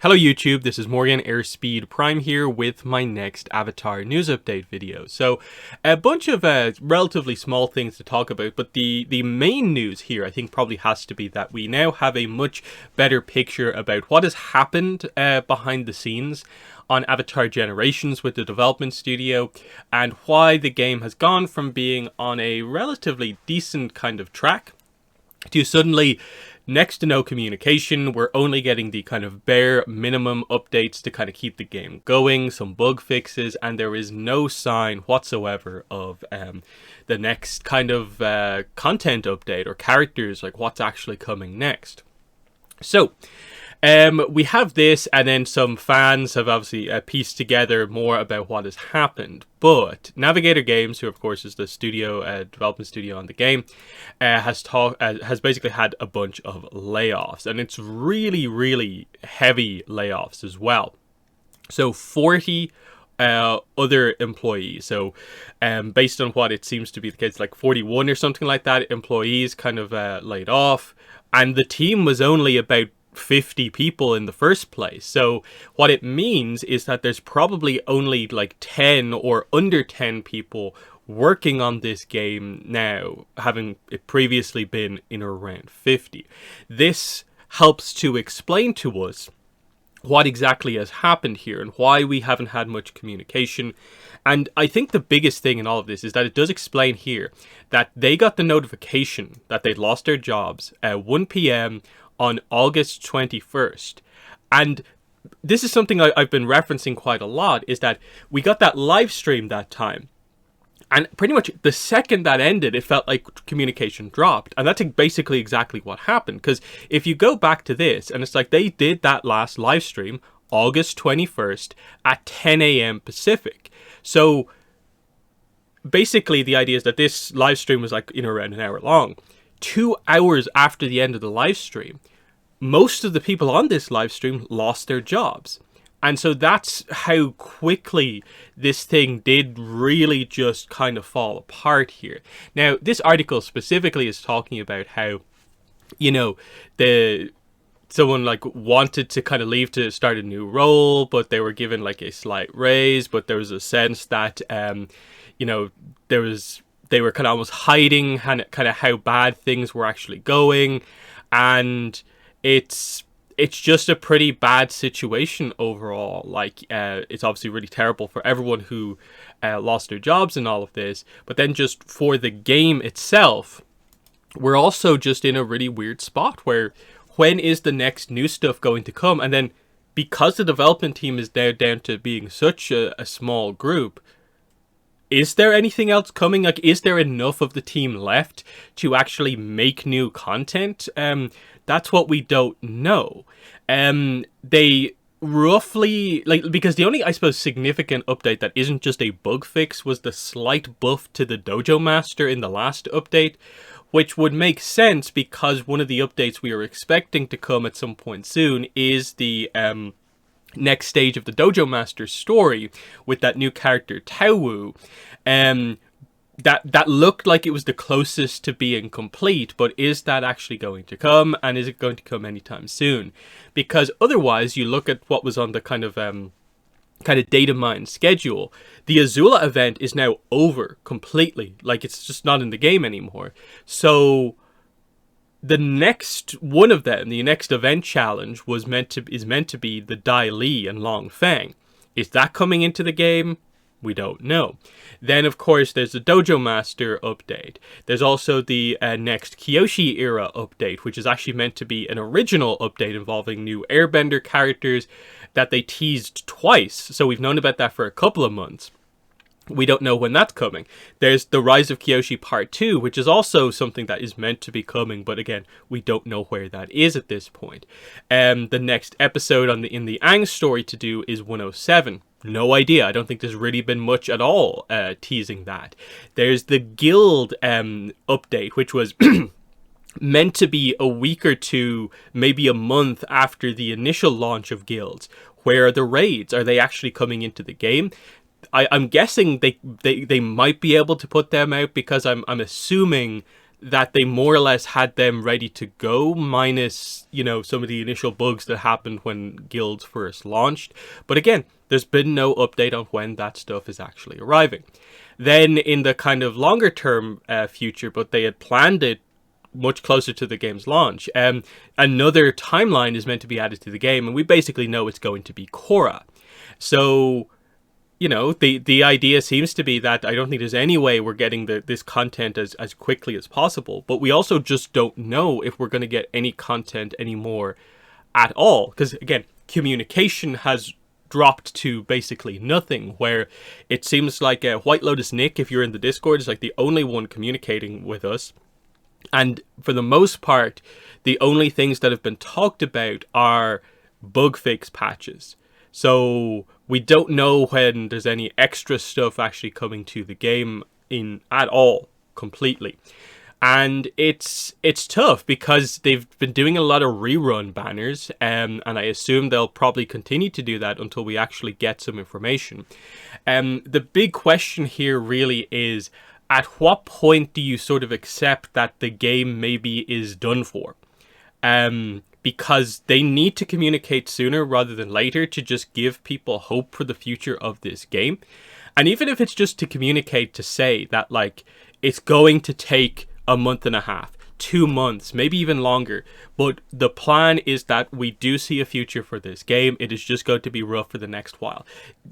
Hello YouTube, this is Morgan Airspeed Prime here with my next Avatar news update video. So, a bunch of relatively small things to talk about, but the main news here I think probably has to be that we now have a much better picture about what has happened behind the scenes on Avatar Generations with the development studio, and why the game has gone from being on a relatively decent kind of track to suddenly next to no communication. We're only getting the kind of bare minimum updates to kind of keep the game going, some bug fixes, and there is no sign whatsoever of the next kind of content update or characters, like what's actually coming next. So, we have this, and then some fans have obviously pieced together more about what has happened. But Navigator Games, who of course is the studio, development studio on the game, has basically had a bunch of layoffs, and it's really heavy layoffs as well. So 40 other employees. So based on what it seems to be the case, like 41 or something like that, employees kind of laid off, and the team was only about 50 people in the first place. So what it means is that there's probably only like 10 or under 10 people working on this game now, having it previously been in around 50. This helps to explain to us what exactly has happened here and why we haven't had much communication. And I think the biggest thing in all of this is that it does explain here that they got the notification that they'd lost their jobs at 1 p.m. on August 21st. And this is something I've been referencing quite a lot, is that we got that live stream that time. And pretty much the second that ended, it felt like communication dropped. And that's basically exactly what happened. Because if you go back to this, and it's like they did that last live stream, August 21st at 10 a.m. Pacific. So basically the idea is that this live stream was like around an hour long. 2 hours after the end of the live stream, most of the people on this live stream lost their jobs. And so that's how quickly this thing did really just kind of fall apart here. Now, this article specifically is talking about how, someone like wanted to kind of leave to start a new role, but they were given like a slight raise, but there was a sense that, they were kind of almost hiding kind of how bad things were actually going, and it's just a pretty bad situation overall. Like, it's obviously really terrible for everyone who lost their jobs and all of this, but then just for the game itself, we're also just in a really weird spot where when is the next new stuff going to come? And then because the development team is now down to being such a small group, is there anything else coming? Like, is there enough of the team left to actually make new content? That's what we don't know. They roughly, because the only, I suppose, significant update that isn't just a bug fix was the slight buff to the Dojo Master in the last update, which would make sense because one of the updates we are expecting to come at some point soon is the next stage of the Dojo Master story with that new character Tao. That looked like it was the closest to being complete, but is that actually going to come, and is it going to come anytime soon? Because otherwise, you look at what was on the kind of data mine schedule. The Azula event is now over completely. Like, it's just not in the game anymore. So the next one of them, the next event challenge, is meant to be the Dai Li and Long Feng. Is that coming into the game? We don't know. Then, of course, there's the Dojo Master update. There's also the next Kyoshi era update, which is actually meant to be an original update involving new Airbender characters that they teased twice. So we've known about that for a couple of months. We don't know when that's coming. There's the Rise of Kyoshi Part 2, which is also something that is meant to be coming, but again, we don't know where that is at this point. The next episode in the Aang story to do is 107. No idea. I don't think there's really been much at all teasing that. There's the Guild update, which was meant to be a week or two, maybe a month after the initial launch of Guilds. Where are the raids? Are they actually coming into the game? I'm guessing they might be able to put them out, because I'm assuming that they more or less had them ready to go, minus, you know, some of the initial bugs that happened when guilds first launched. But again, there's been no update on when that stuff is actually arriving. Then in the kind of longer term future, but they had planned it much closer to the game's launch, another timeline is meant to be added to the game, and we basically know it's going to be Korra. So, you know, the idea seems to be that I don't think there's any way we're getting this content as quickly as possible, but we also just don't know if we're going to get any content anymore at all, because again, communication has dropped to basically nothing, where it seems like White Lotus Nick, if you're in the Discord, is like the only one communicating with us, and for the most part the only things that have been talked about are bug fix patches. So we don't know when there's any extra stuff actually coming to the game in at all, completely. And it's tough because they've been doing a lot of rerun banners, and I assume they'll probably continue to do that until we actually get some information. The big question here really is, at what point do you sort of accept that the game maybe is done for? Because they need to communicate sooner rather than later to just give people hope for the future of this game. And even if it's just to communicate to say that, like, it's going to take a month and a half, 2 months, maybe even longer, but the plan is that we do see a future for this game. It is just going to be rough for the next while.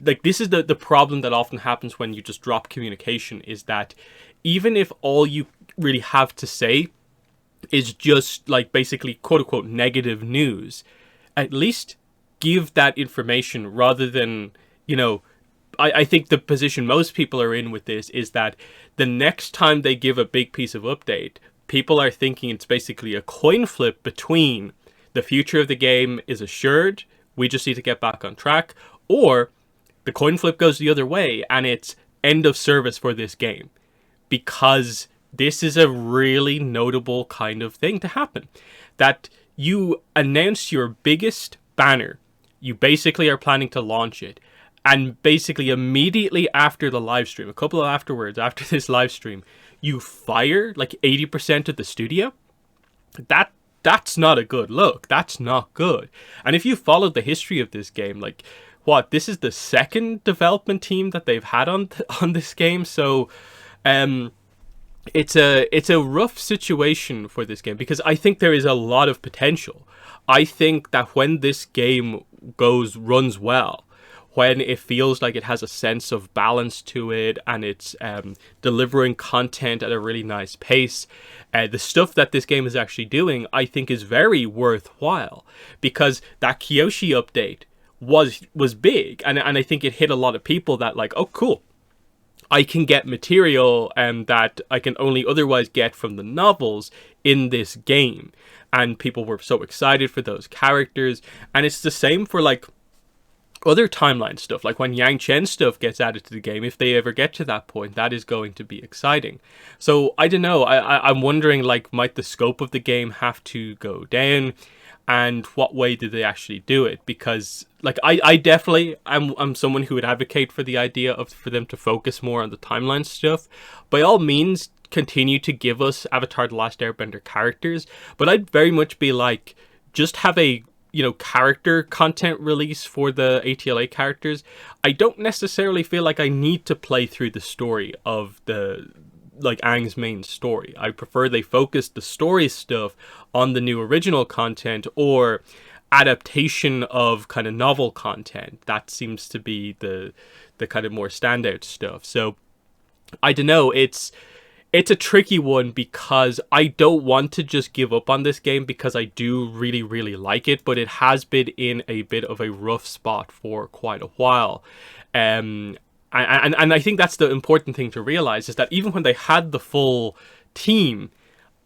Like, this is the problem that often happens when you just drop communication, is that even if all you really have to say is just, like, basically quote-unquote negative news, at least give that information rather than, you know, I think the position most people are in with this is that the next time they give a big piece of update, people are thinking it's basically a coin flip between the future of the game is assured, we just need to get back on track, or the coin flip goes the other way and it's end of service for this game. Because this is a really notable kind of thing to happen. That you announce your biggest banner, you basically are planning to launch it, and basically immediately after the live stream, a couple of afterwards, after this live stream, you fire like 80% of the studio. That's not a good look. That's not good. And if you followed the history of this game, like, what, this is the second development team that they've had on this game, so it's a rough situation for this game, because I think there is a lot of potential. I think that when this game runs well, when it feels like it has a sense of balance to it, and it's delivering content at a really nice pace, the stuff that this game is actually doing, I think, is very worthwhile, because that Kyoshi update was big, and I think it hit a lot of people that, like, oh cool, I can get material that I can only otherwise get from the novels in this game. And people were so excited for those characters. And it's the same for, like, other timeline stuff. Like when Yang Chen stuff gets added to the game, if they ever get to that point, that is going to be exciting. So I don't know. I'm wondering, like, might the scope of the game have to go down? And what way do they actually do it? Because, like, I definitely, I'm someone who would advocate for the idea of for them to focus more on the timeline stuff. By all means, continue to give us Avatar: The Last Airbender characters, but I'd very much be like, just have a, you know, character content release for the ATLA characters. I don't necessarily feel like I need to play through the story of the, like, Aang's main story. I prefer they focus the story stuff on the new original content or adaptation of kind of novel content. That seems to be the kind of more standout stuff. So I don't know, it's a tricky one, because I don't want to just give up on this game, because I do really, really like it, but it has been in a bit of a rough spot for quite a while. And I think that's the important thing to realize, is that even when they had the full team,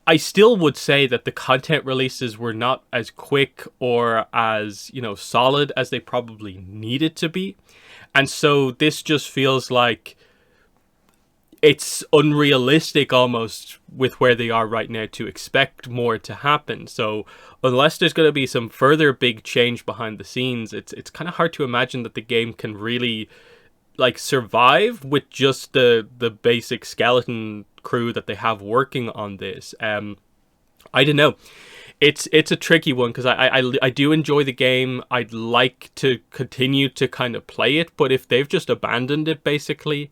I still would say that the content releases were not as quick or as, you know, solid as they probably needed to be. And so this just feels like it's unrealistic almost with where they are right now to expect more to happen. So unless there's going to be some further big change behind the scenes, it's kind of hard to imagine that the game can really, like, survive with just the basic skeleton crew that they have working on this. I don't know. It's a tricky one because I do enjoy the game. I'd like to continue to kind of play it, but if they've just abandoned it basically,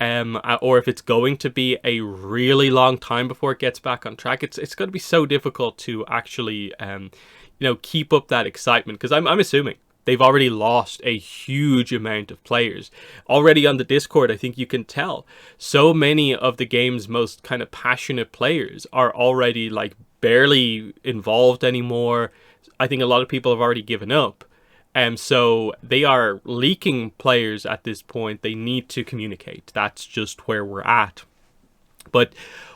or if it's going to be a really long time before it gets back on track, it's going to be so difficult to actually keep up that excitement, because I'm assuming they've already lost a huge amount of players. Already on the Discord, I think you can tell so many of the game's most kind of passionate players are already like barely involved anymore. I think a lot of people have already given up. So they are leaking players at this point. They need to communicate. That's just where we're at. But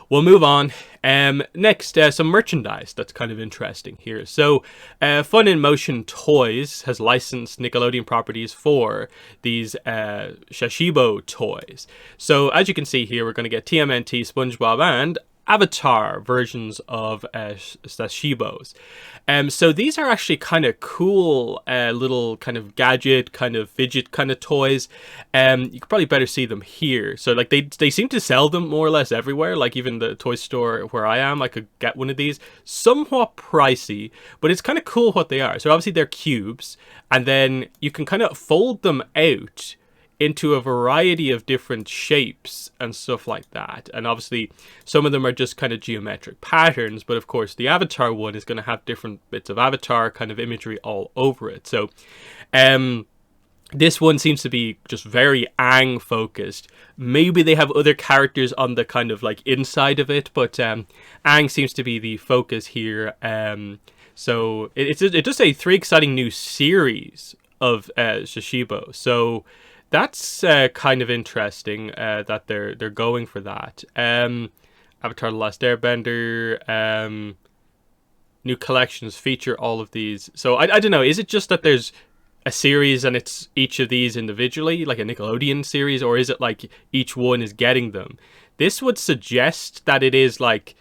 we'll move on. Next, some merchandise that's kind of interesting here. So, Fun in Motion Toys has licensed Nickelodeon properties for these Shashibo toys. So, as you can see here, we're going to get TMNT, SpongeBob, and Avatar versions of Shashibos. So these are actually kind of cool little kind of gadget, kind of fidget kind of toys. You could probably better see them here. So like they seem to sell them more or less everywhere. Like even the toy store where I am, I could get one of these. Somewhat pricey, but it's kind of cool what they are. So obviously they're cubes, and then you can kind of fold them out into a variety of different shapes and stuff like that. And obviously some of them are just kind of geometric patterns, but of course the Avatar one is going to have different bits of Avatar kind of imagery all over it. So this one seems to be just very Aang focused. Maybe they have other characters on the kind of like inside of it, but Aang seems to be the focus here. So it does say 3 exciting new series of Shashibo. So that's kind of interesting that they're going for that. Avatar: The Last Airbender, new collections feature all of these. So I don't know, is it just that there's a series and it's each of these individually, like a Nickelodeon series, or is it like each one is getting them? This would suggest that it is like,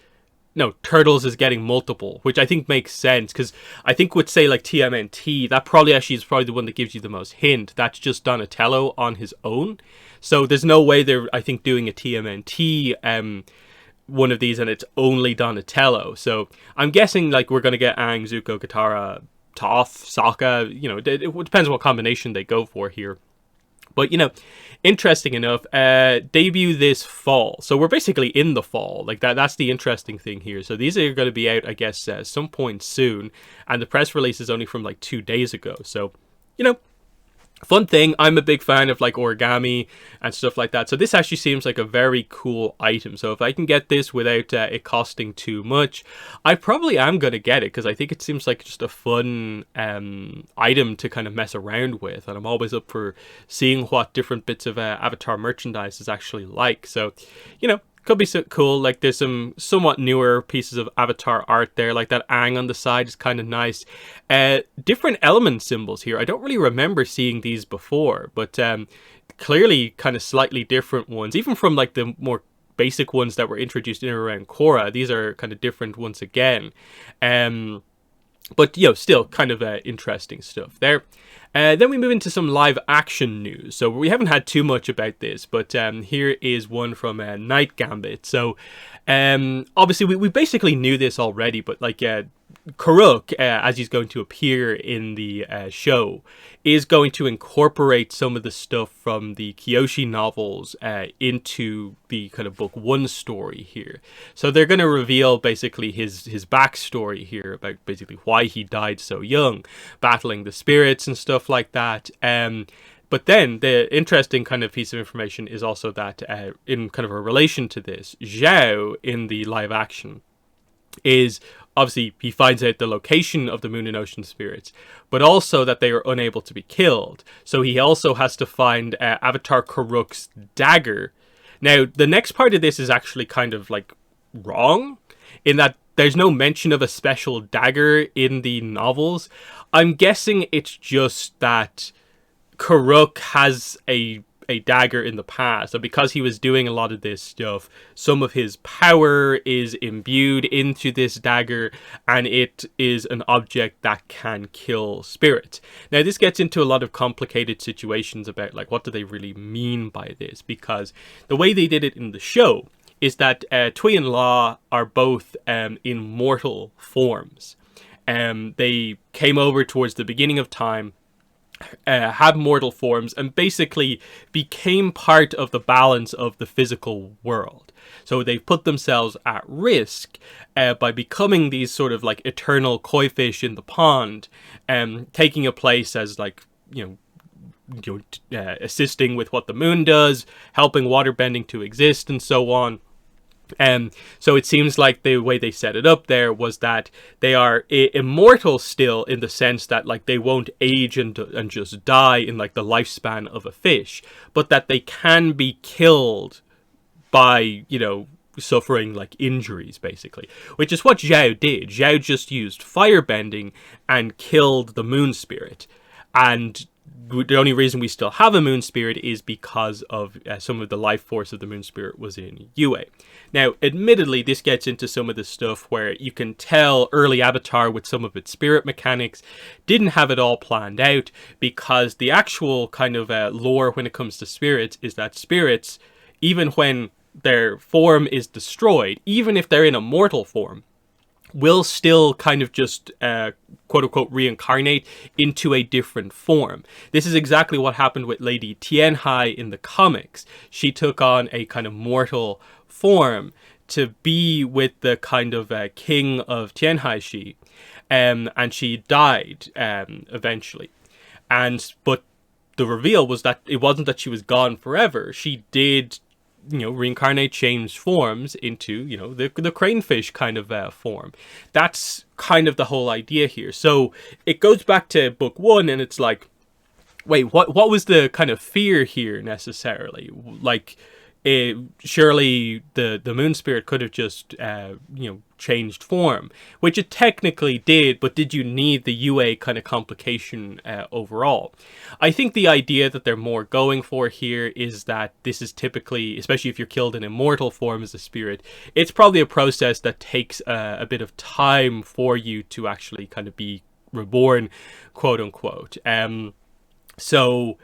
no, Turtles is getting multiple, which I think makes sense, because I think with, say, like TMNT, that probably actually is probably the one that gives you the most hint. That's just Donatello on his own. So there's no way they're, I think, doing a TMNT one of these and it's only Donatello. So I'm guessing like we're going to get Aang, Zuko, Katara, Toph, Sokka. You know, it depends what combination they go for here. But, you know, interesting enough, debut this fall. So we're basically in the fall. Like that's the interesting thing here. So these are going to be out, I guess, some point soon. And the press release is only from like 2 days ago. So, you know, fun thing. I'm a big fan of like origami and stuff like that. So this actually seems like a very cool item. So if I can get this without it costing too much, I probably am going to get it, because I think it seems like just a fun item to kind of mess around with. And I'm always up for seeing what different bits of Avatar merchandise is actually like. So, you know, could be so cool. Like there's some somewhat newer pieces of Avatar art there, like that Aang on the side is kind of nice. Different element symbols here. I don't really remember seeing these before, but clearly kind of slightly different ones, even from like the more basic ones that were introduced in and around Korra. These are kind of different once again. But, you know, still kind of interesting stuff there. Then we move into some live action news. So we haven't had too much about this, but here is one from Night Gambit. So obviously we basically knew this already, but like Kuruk, as he's going to appear in the show, is going to incorporate some of the stuff from the Kyoshi novels into the kind of book 1 story here. So they're going to reveal basically his backstory here about basically why he died so young, battling the spirits and stuff like that. But then the interesting kind of piece of information is also that in kind of a relation to this, Zhao in the live action is obviously he finds out the location of the moon and ocean spirits, but also that they are unable to be killed. So he also has to find Avatar Kuruk's dagger. Now, the next part of this is actually kind of like wrong in that there's no mention of a special dagger in the novels. I'm guessing it's just that Kuruk has a dagger in the past, so because he was doing a lot of this stuff, some of his power is imbued into this dagger, and it is an object that can kill spirits. Now this gets into a lot of complicated situations about like what do they really mean by this, because the way they did it in the show is that Tui and La are both in mortal forms. They came over towards the beginning of time, had mortal forms, and basically became part of the balance of the physical world. So they've put themselves at risk by becoming these sort of like eternal koi fish in the pond, taking a place as like, assisting with what the moon does, helping waterbending to exist, and so on. So it seems like the way they set it up there was that they are immortal still, in the sense that like they won't age and just die in like the lifespan of a fish, but that they can be killed by, suffering like injuries, basically, which is what Zhao did. Zhao just used firebending and killed the moon spirit. And the only reason we still have a moon spirit is because of some of the life force of the moon spirit was in Yue. Now, admittedly, this gets into some of the stuff where you can tell early Avatar, with some of its spirit mechanics, didn't have it all planned out, because the actual kind of lore when it comes to spirits is that spirits, even when their form is destroyed, even if they're in a mortal form, will still kind of just quote-unquote reincarnate into a different form. This is exactly what happened with Lady Tianhai in the comics. She took on a kind of mortal form to be with the kind of king of Tianhai-shi, and she died eventually. But the reveal was that it wasn't that she was gone forever. She did reincarnate, change forms into, the cranefish kind of form. That's kind of the whole idea here. So it goes back to book one, and it's like, wait, what was the kind of fear here necessarily? Like, surely the moon spirit could have just, changed form, which it technically did, but did you need the UA kind of complication overall? I think the idea that they're more going for here is that this is typically, especially if you're killed in immortal form as a spirit, it's probably a process that takes a bit of time for you to actually kind of be reborn, quote unquote. So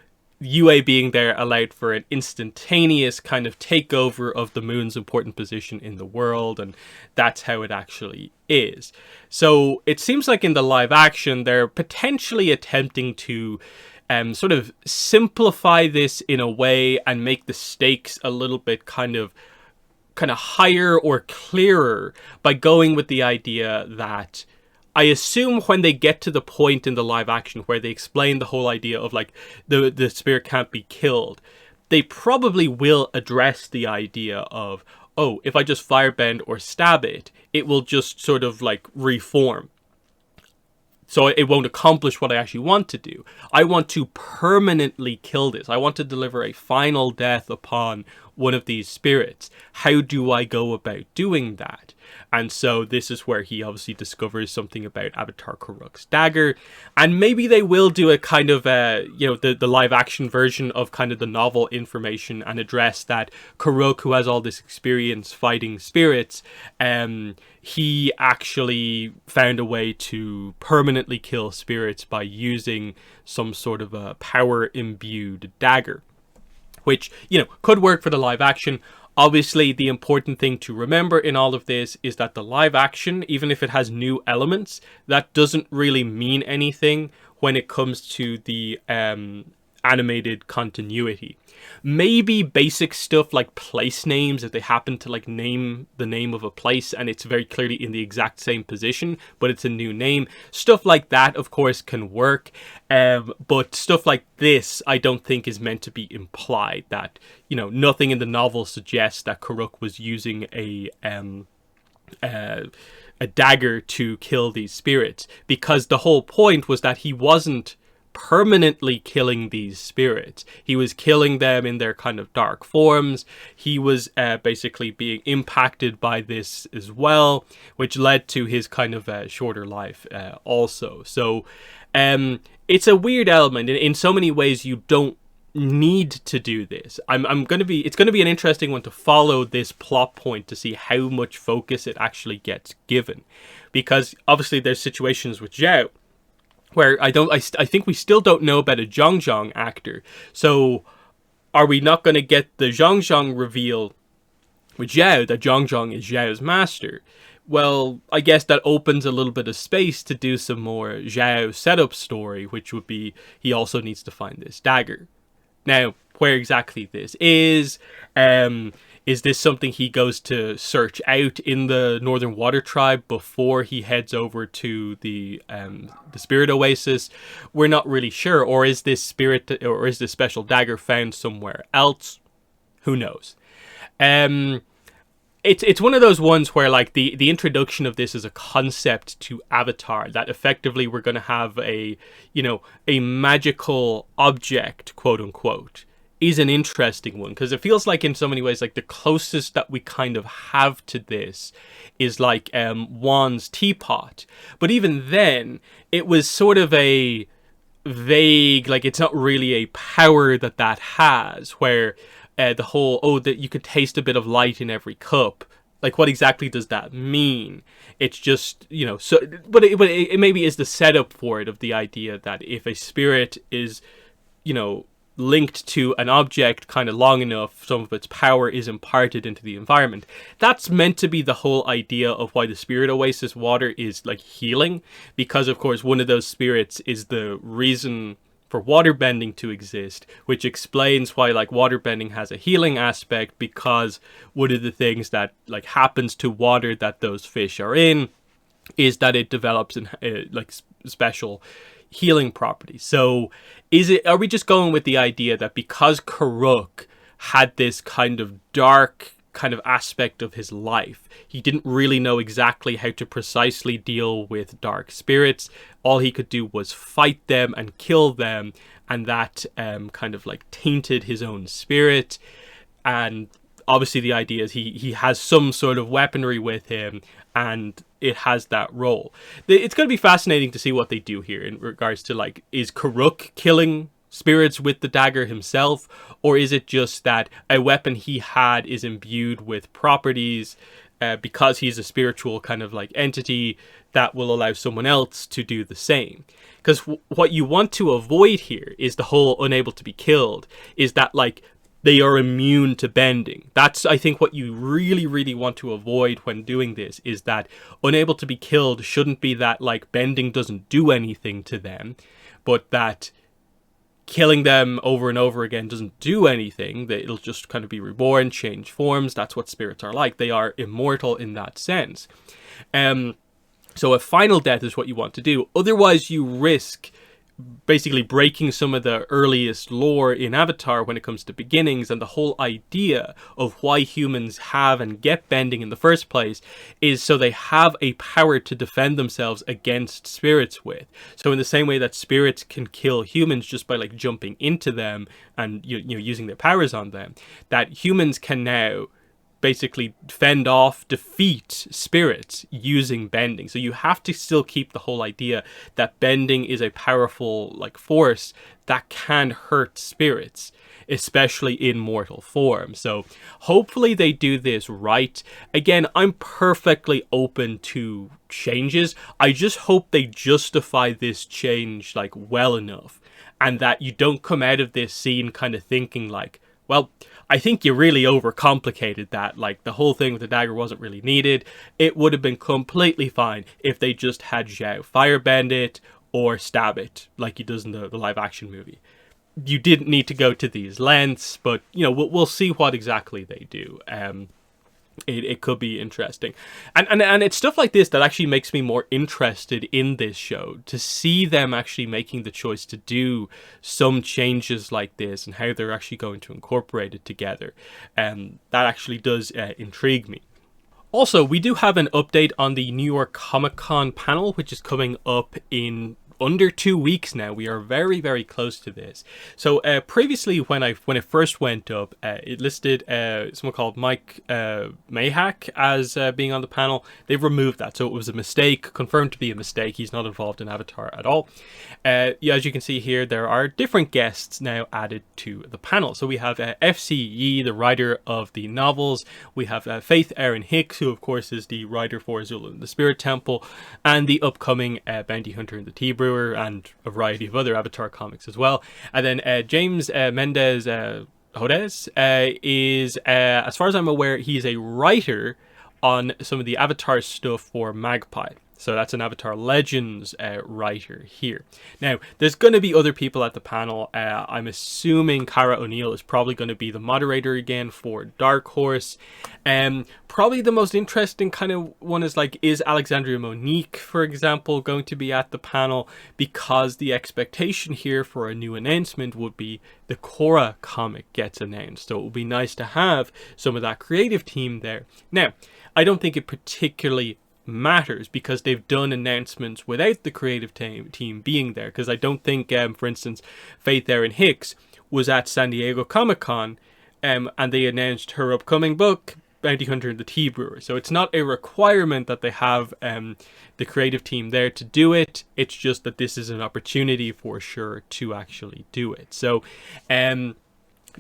UA being there allowed for an instantaneous kind of takeover of the moon's important position in the world, and that's how it actually is. So it seems like in the live action, they're potentially attempting to sort of simplify this in a way and make the stakes a little bit kind of higher or clearer by going with the idea that, I assume when they get to the point in the live action where they explain the whole idea of like the spirit can't be killed, they probably will address the idea of, oh, if I just firebend or stab it, it will just sort of like reform. So it won't accomplish what I actually want to do. I want to permanently kill this. I want to deliver a final death upon one of these spirits. How do I go about doing that? And so this is where he obviously discovers something about Avatar Kuruk's dagger. And maybe they will do a kind of, the live action version of kind of the novel information and address that Kuruk, who has all this experience fighting spirits, he actually found a way to permanently kill spirits by using some sort of a power-imbued dagger, which, could work for the live action. Obviously, the important thing to remember in all of this is that the live action, even if it has new elements, that doesn't really mean anything when it comes to the animated continuity. Maybe basic stuff like place names, if they happen to like name the name of a place and it's very clearly in the exact same position, but it's a new name. Stuff like that, of course, can work. But stuff like this, I don't think is meant to be implied. That, nothing in the novel suggests that Kuruk was using a dagger to kill these spirits, because the whole point was that he wasn't permanently killing these spirits. He was killing them in their kind of dark forms. He was basically being impacted by this as well, which led to his kind of shorter life also. So it's a weird element. In so many ways, you don't need to do this. It's going to be an interesting one to follow this plot point to see how much focus it actually gets given, because obviously there's situations with Zhao where I think we still don't know about a Zhang actor. So are we not going to get the Zhang reveal with Zhao, that Zhong is Zhao's master. Well, I guess that opens a little bit of space to do some more Zhao setup story, which would be he also needs to find this dagger. Now, where exactly this is this something he goes to search out in the Northern Water Tribe before he heads over to the Spirit Oasis? We're not really sure. Or is this special dagger found somewhere else? Who knows? It's one of those ones where, like, the introduction of this as a concept to Avatar, that effectively we're going to have a magical object, quote unquote, is an interesting one, because it feels like in so many ways, like, the closest that we kind of have to this is like Juan's teapot. But even then, it was sort of a vague, like, it's not really a power that has, where the whole, that you could taste a bit of light in every cup. Like, what exactly does that mean? It's just, so, but it maybe is the setup for it, of the idea that if a spirit is, linked to an object kind of long enough, some of its power is imparted into the environment. That's meant to be the whole idea of why the Spirit Oasis water is, like, healing, because of course one of those spirits is the reason for waterbending to exist, which explains why, like, waterbending has a healing aspect, because one of the things that, like, happens to water that those fish are in is that it develops like special healing properties. So are we just going with the idea that because Kuruk had this kind of dark kind of aspect of his life, he didn't really know exactly how to precisely deal with dark spirits, all he could do was fight them and kill them, and that kind of, like, tainted his own spirit? And obviously the idea is he has some sort of weaponry with him, and it has that role. It's going to be fascinating to see what they do here in regards to, like, is Kuruk killing spirits with the dagger himself, or is it just that a weapon he had is imbued with properties because he's a spiritual kind of, like, entity that will allow someone else to do the same? Because what you want to avoid here is the whole unable to be killed, is that, like, they are immune to bending. That's, I think, what you really, really want to avoid when doing this, is that unable to be killed shouldn't be that, like, bending doesn't do anything to them, but that killing them over and over again doesn't do anything, that it'll just kind of be reborn, change forms. That's what spirits are like. They are immortal in that sense. So a final death is what you want to do. Otherwise, you risk basically breaking some of the earliest lore in Avatar when it comes to beginnings, and the whole idea of why humans have and get bending in the first place is so they have a power to defend themselves against spirits with. So in the same way that spirits can kill humans just by, like, jumping into them and using their powers on them, that humans can now basically defeat spirits using bending. So you have to still keep the whole idea that bending is a powerful, like, force that can hurt spirits, especially in mortal form. So hopefully they do this right. Again, I'm perfectly open to changes. I just hope they justify this change, like, well enough, and that you don't come out of this scene kind of thinking, like, well, I think you really overcomplicated that. Like, the whole thing with the dagger wasn't really needed. It would have been completely fine if they just had Zhao firebend it or stab it like he does in the live action movie. You didn't need to go to these lengths, but, we'll see what exactly they do. It could be interesting, and it's stuff like this that actually makes me more interested in this show, to see them actually making the choice to do some changes like this and how they're actually going to incorporate it together. That actually does intrigue me. Also, we do have an update on the New York Comic Con panel, which is coming up in under 2 weeks now. We are very, very close to this. So previously, when it first went up, it listed someone called Mike Mayhack as being on the panel. They've removed that, so it was a mistake, confirmed to be a mistake. He's not involved in Avatar at all. As you can see here, there are different guests now added to the panel. So we have F.C. Yee, the writer of the novels. We have Faith Erin Hicks, who of course is the writer for Zulu and the Spirit Temple, and the upcoming Bounty Hunter and the Tea Brewer, and a variety of other Avatar comics as well. And then James Mendez Hodes is, as far as I'm aware, he's a writer on some of the Avatar stuff for Magpie. So that's an Avatar Legends writer here. Now, there's going to be other people at the panel. I'm assuming Cara O'Neill is probably going to be the moderator again for Dark Horse. Probably the most interesting kind of one is like, is Alexandria Monique, for example, going to be at the panel? Because the expectation here for a new announcement would be the Korra comic gets announced. So it would be nice to have some of that creative team there. Now, I don't think it particularly matters because they've done announcements without the creative team being there, because I don't think for instance Faith Erin Hicks was at San Diego Comic-Con and they announced her upcoming book Bounty Hunter and the Tea Brewer. So it's not a requirement that they have the creative team there to do it. It's just that this is an opportunity for sure to actually do it. So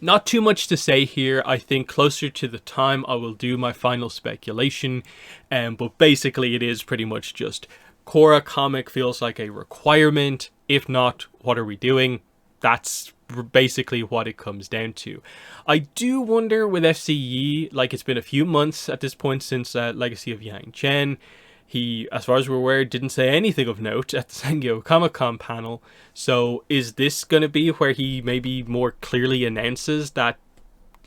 not too much to say here. I think closer to the time I will do my final speculation. But basically it is pretty much just Korra comic feels like a requirement. If not, what are we doing? That's basically what it comes down to. I do wonder with FCE, like it's been a few months at this point since Legacy of Yang Chen. He, as far as we're aware, didn't say anything of note at the San Diego Comic-Con panel. So is this going to be where he maybe more clearly announces that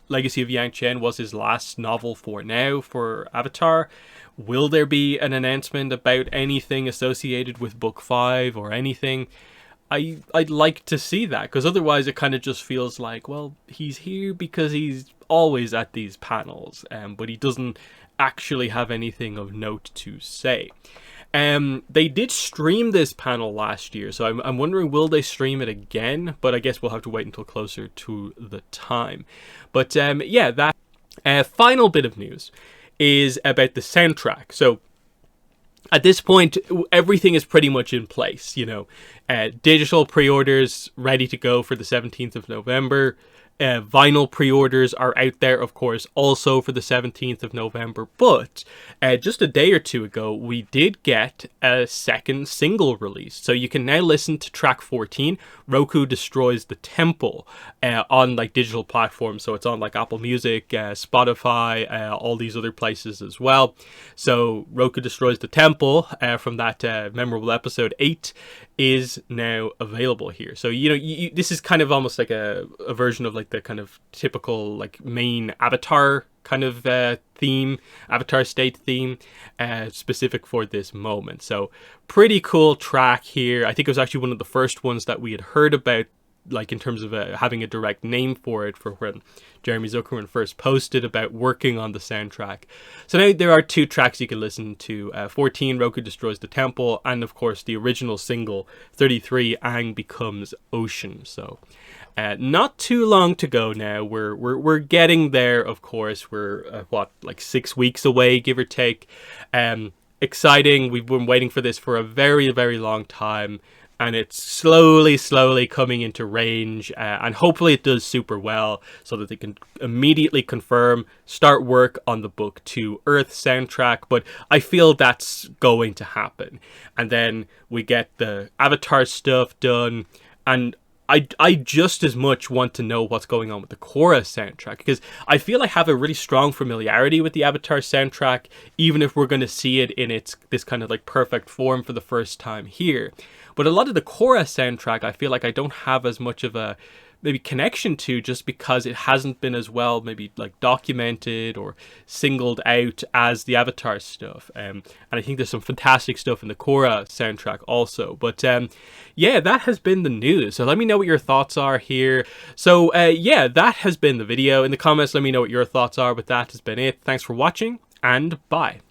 Legacy of Yang Chen was his last novel for now for Avatar? Will there be an announcement about anything associated with Book 5 or anything? I'd like to see that, because otherwise it kind of just feels like, well, he's here because he's always at these panels, but he doesn't actually have anything of note to say. They did stream this panel last year, so I'm wondering, will they stream it again? But I guess we'll have to wait until closer to the time. But yeah, that final bit of news is about the soundtrack. So at this point, everything is pretty much in place, you know. Digital pre-orders ready to go for the 17th of November. Vinyl pre-orders are out there, of course, also for the 17th of November. But just a day or two ago, we did get a second single released. So you can now listen to track 14, Roku Destroys the Temple, on like digital platforms. So it's on like Apple Music, Spotify, all these other places as well. So Roku Destroys the Temple from that memorable episode 8 is now available here. So, you know, this is kind of almost like a version of like the kind of typical like main Avatar kind of theme, Avatar state theme, specific for this moment. So pretty cool track here. I think it was actually one of the first ones that we had heard about, like in terms of having a direct name for it, for when Jeremy Zuckerman first posted about working on the soundtrack. So now there are two tracks you can listen to, 14, Roku Destroys the Temple, and of course the original single, 33, Aang Becomes Ocean. So not too long to go now. We're getting there, of course. We're what, like 6 weeks away, give or take. Exciting. We've been waiting for this for a very, very long time, and it's slowly coming into range, and hopefully it does super well so that they can immediately confirm, start work on the Book 2 Earth soundtrack. But I feel that's going to happen, and then we get the Avatar stuff done, and I just as much want to know what's going on with the Korra soundtrack, because I feel I have a really strong familiarity with the Avatar soundtrack, even if we're going to see it in this kind of like perfect form for the first time here. But a lot of the Korra soundtrack, I feel like I don't have as much of a maybe connection to, just because it hasn't been as well maybe like documented or singled out as the Avatar stuff. And I think there's some fantastic stuff in the Korra soundtrack also. But yeah, that has been the news. So let me know what your thoughts are here. So yeah, that has been the video. In the comments, let me know what your thoughts are. But that has been it. Thanks for watching, and bye.